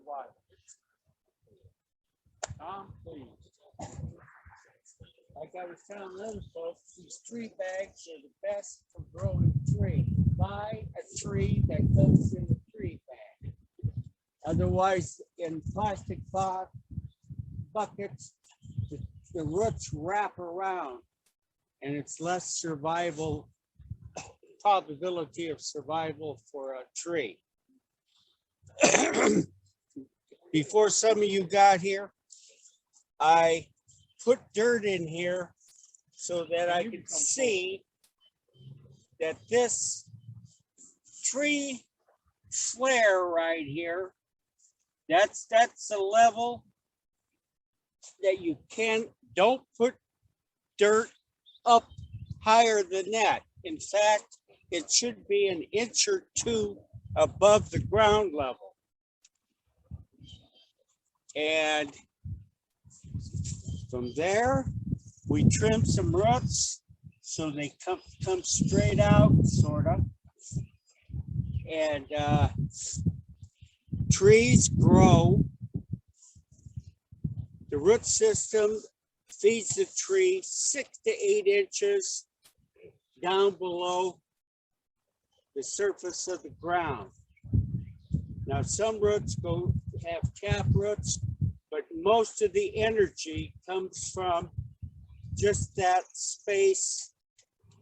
survival. Tom, please. Like I was telling them folks, these tree bags are the best for growing tree. Buy a tree that goes in a tree bag. Otherwise, in plastic buckets, the roots wrap around, and it's less survival probability of survival for a tree. Before some of you got here, I put dirt in here so that I could see that this tree flare right here, that's the level that you don't put dirt up higher than that. In fact, it should be an inch or two above the ground level. And from there, we trim some roots so they come straight out, sort of. And trees grow. The root system feeds the tree 6 to 8 inches down below the surface of the ground. Now, some roots have tap roots, but most of the energy comes from just that space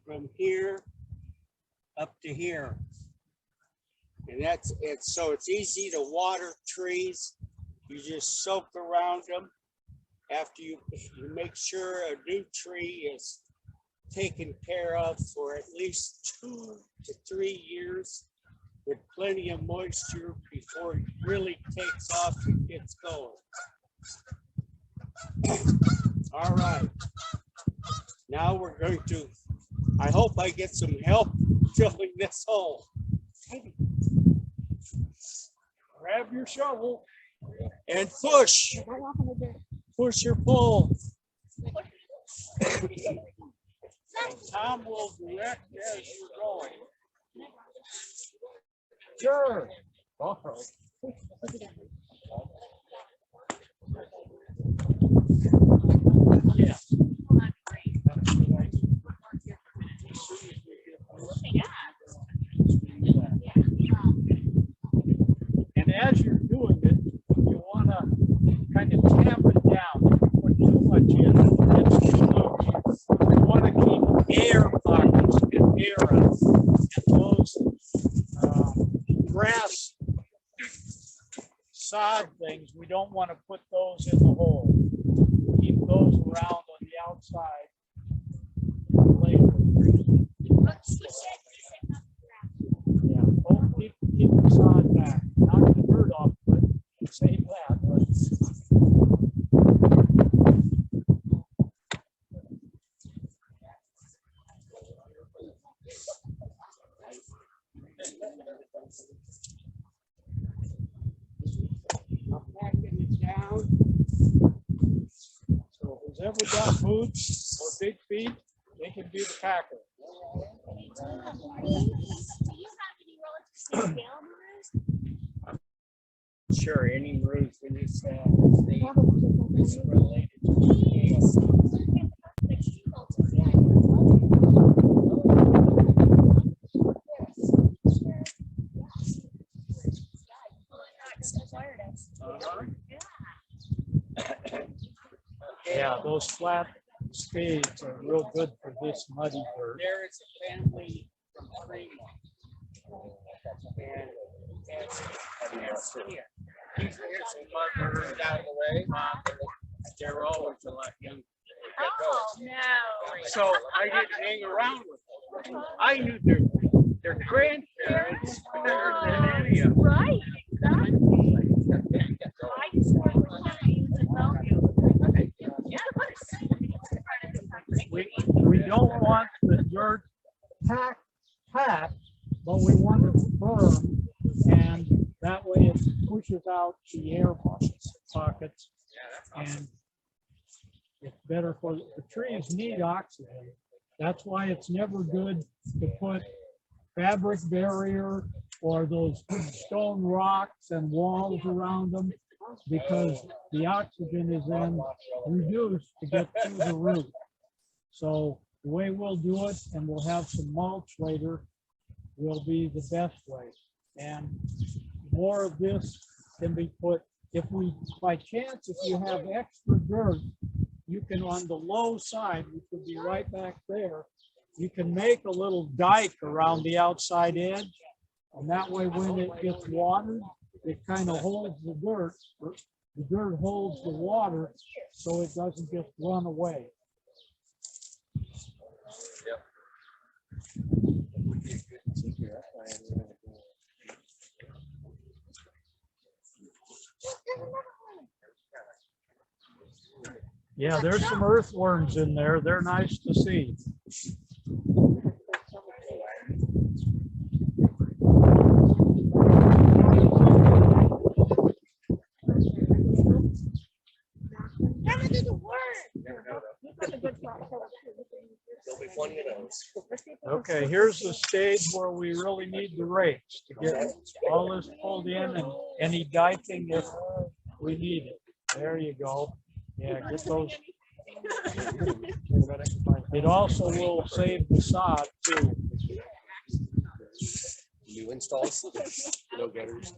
from here up to here. And that's it. So it's easy to water trees. You just soak around them. After you make sure a new tree is taken care of for at least 2 to 3 years with plenty of moisture before it really takes off and gets going. All right. Now we're going to, I hope I get some help filling this hole. Grab your shovel and push. Push or pull. And Tom will direct as you're going. Sure. All right. Yeah. And as you're doing it, you want to kind of tamp it down. Don't put too much in. It's too loose. You want to keep air pockets and air out. And those grass sod things, we don't want to put those in the hole. Keep those around on the outside later. Yeah, oh, keep the sod back. Knock the dirt off, but save that. But I'm packing it down. so who's ever got boots or big feet, they can be the packer. Sure, any roof in this is related to the Yeah, those flat spades are real good for this muddy dirt. There is a family from Fremont. And here's a mother down the way. They're always a lot younger. Oh, no. So I didn't hang around with them. I knew their grandparents better than any of them. Right, exactly. I used to work with Kenny in Bellevue. Yeah, We don't want the dirt packed, but we want it firm, and that way it pushes out the air pockets, and it's better for the trees need oxygen. That's why it's never good to put fabric barrier or those stone rocks and walls around them, because the oxygen is then reduced to get to the root. So the way we'll do it, and we'll have some mulch later, will be the best way. And more of this can be put, if we, by chance, if you have extra dirt, you can, on the low side, which would be right back there, you can make a little dike around the outside edge. And that way, when it gets watered, it kind of holds the dirt. The dirt holds the water so it doesn't just run away. Yeah, there's some earthworms in there. They're nice to see. Okay, here's the stage where we really need the rakes to get all this pulled in, and any diking if we need it. There you go. Yeah, get those. It also will save the sod too. New installs, no gutters.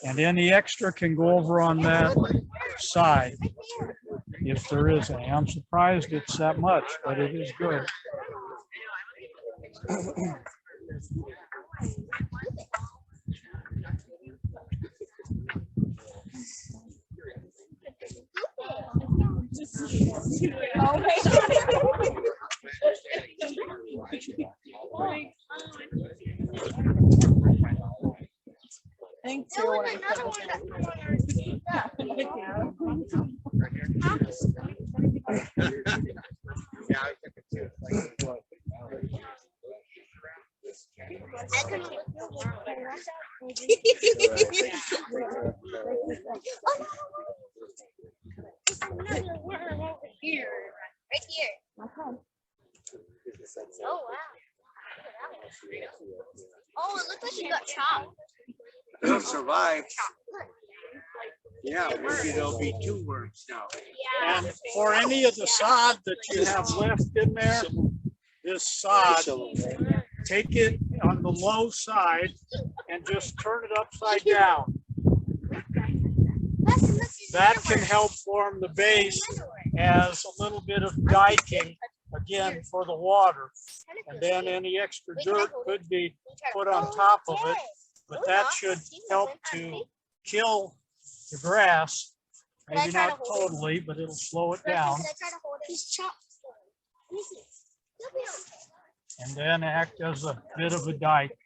And any extra can go over on that side if there is any. I'm surprised it's that much, but it is good. Thank you. Another worm over here. Right here. Oh wow. Oh, it looks like you got chopped. They'll survive. Yeah, maybe there'll be 2 worms now. Yeah. And for any of the sod that you have left in there, this sod, take it on the low side and just turn it upside down. That can help form the base as a little bit of diking, again, for the water. And then any extra dirt could be put on top of it, but that should help to kill the grass. Maybe not totally, but it'll slow it down. And then act as a bit of a dike.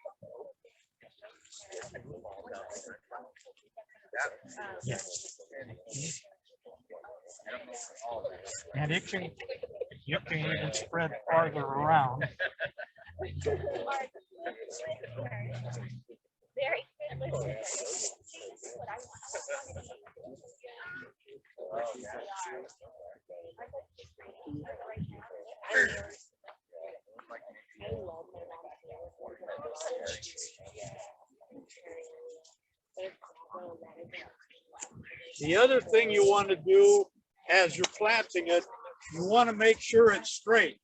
Yes. And it can, you can even spread farther around. Very good listener. The other thing you want to do as you're planting it, you want to make sure it's straight.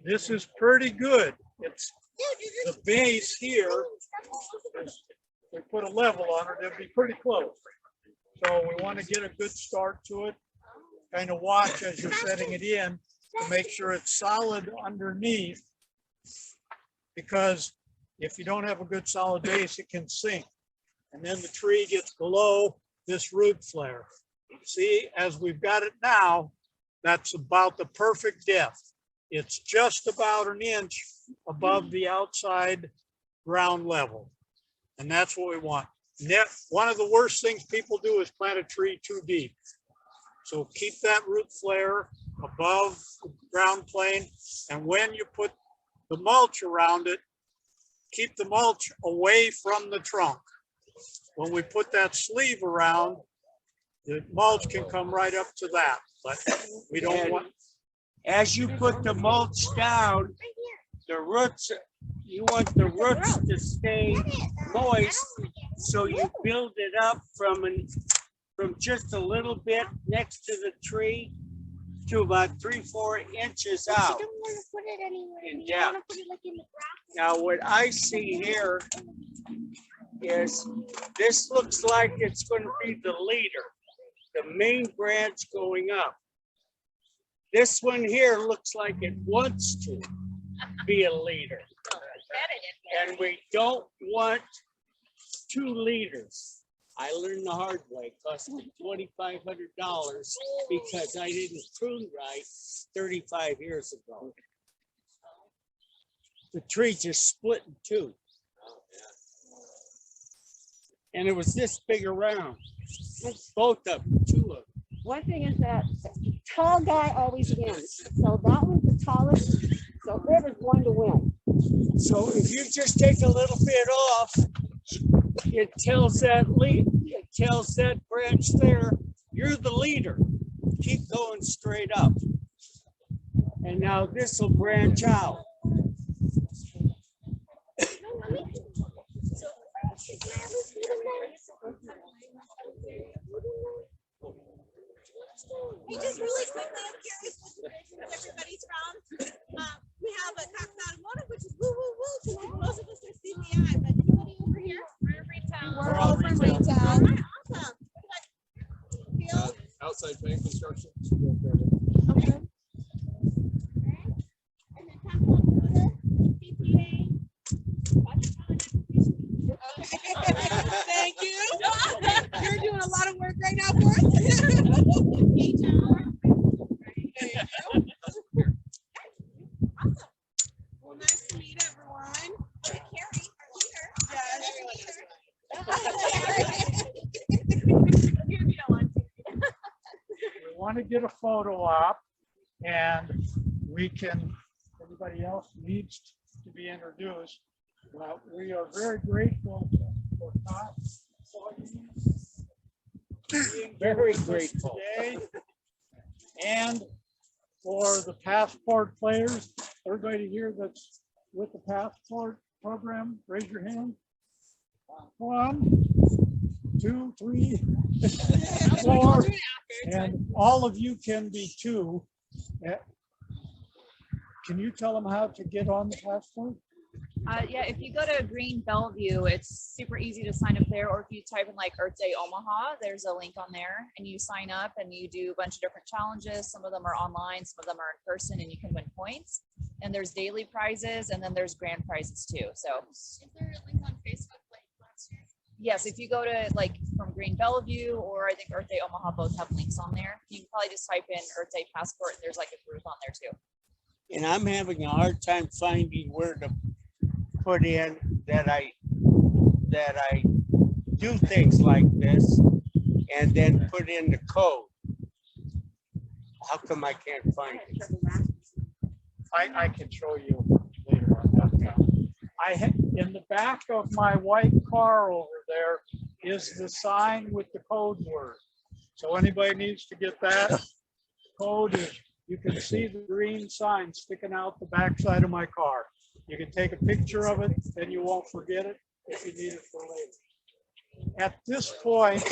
This is pretty good. It's the base here. If we put a level on it, it'll be pretty close. So we want to get a good start to it. Kind of watch as you're setting it in to make sure it's solid underneath, because if you don't have a good solid base, it can sink. And then the tree gets below this root flare. See, as we've got it now, that's about the perfect depth. It's just about an inch above the outside ground level. And that's what we want. One of the worst things people do is plant a tree too deep. So keep that root flare above the ground plane. And when you put the mulch around it, keep the mulch away from the trunk. When we put that sleeve around, the mulch can come right up to that, but we don't want. As you put the mulch down, the roots, you want the roots to stay moist, so you build it up from just a little bit next to the tree to about 3-4 inches You out don't want to put it anywhere. in You depth. want to put it like in the ground. Now, what I see here is this looks like it's going to be the leader, the main branch going up. This one here looks like it wants to be a leader. And we don't want 2 leaders. I learned the hard way. It cost me $2,500 because I didn't prune right 35 years ago. The tree just split in 2. And it was this big around. Both of them, 2 of them. One thing is that the tall guy always wins. So that one's the tallest, so whoever's going to win. So if you just take a little bit off, it tells that branch there, you're the leader. Keep going straight up. And now this will branch out. Hey, just really quickly, I'm curious what everybody's from. We have a cocktail motive, which is woo woo woo, because most of us are CPI, but anybody over here? We're Retail. We're all from retail. Retail. All right, awesome. What field? Outside plant construction. Okay. And then talk about the CPA. Okay. Thank you. You're doing a lot of work right now for us. Awesome. Well, nice to meet everyone. Carrie, our leader. We want to get a photo op, and we can, everybody else needs to be introduced. Well, we are very grateful for Todd. Very grateful. Today. And for the passport players, everybody here that's with the passport program, raise your hand. 1, 2, 3, 4, and all of you can be 2. Can you tell them how to get on the passport? Yeah, if you go to Green Bellevue, it's super easy to sign up there. Or if you type in like Earth Day Omaha, there's a link on there and you sign up and you do a bunch of different challenges. Some of them are online, some of them are in person, and you can win points. And there's daily prizes and then there's grand prizes too. So Is there a link on Facebook like last year? yes, if you go to like from Green Bellevue or I think Earth Day Omaha, both have links on there. You can probably just type in Earth Day Passport and there's like a group on there too. And I'm having a hard time finding where to put in that I do things like this and then put in the code. How come I can't find it? I can show you later on that. In the back of my white car over there is the sign with the code word. So anybody needs to get that code, you can see the green sign sticking out the backside of my car. You can take a picture of it, then you won't forget it if you need it for later. At this point,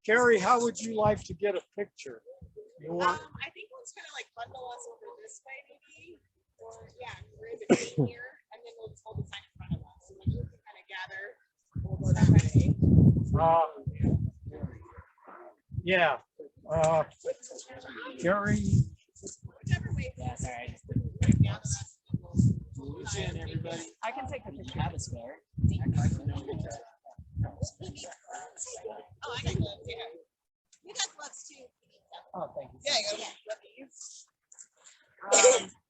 Carrie, how would you like to get a picture? You want? I think one's kind of like bundle us over this way, maybe, or yeah, we're in between here, and then we'll just hold the sign in front of us, and then we can kind of gather. We'll go that way. Yeah. Carrie. Whichever way. Yeah, sorry. I can take a picture. Oh, I got gloves, yeah. You got gloves too. Oh, thank you. Yeah, you got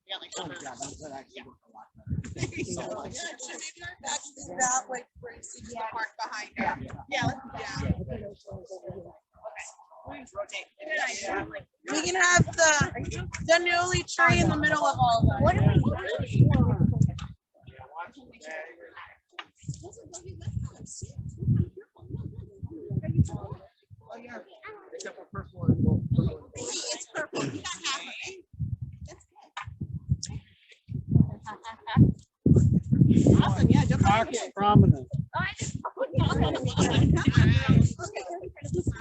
yeah, like so maybe our back is that way where you see the park behind her. Yeah, let's do that. We can have the newly tree in the middle of all of them. What are we doing? It's purple. You got half of it.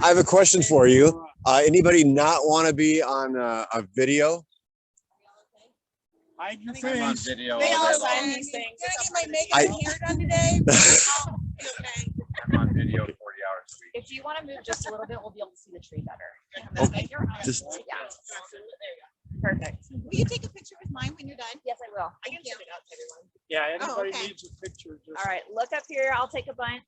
I have a question for you. Anybody not want to be on a video? Hide your I'm on face. video They all all day sign long. these things. Can I get my makeup I- and hair done today? Okay. I'm on video 40 hours a week. If you want to move just a little bit, we'll be able to see the tree better. Okay. Just, yeah. Perfect. Will you take a picture with mine when you're done? Yes, I will. I can send it out to everyone. Yeah, Oh, anybody okay. needs a picture, just. All right, look up here. I'll take a bunch.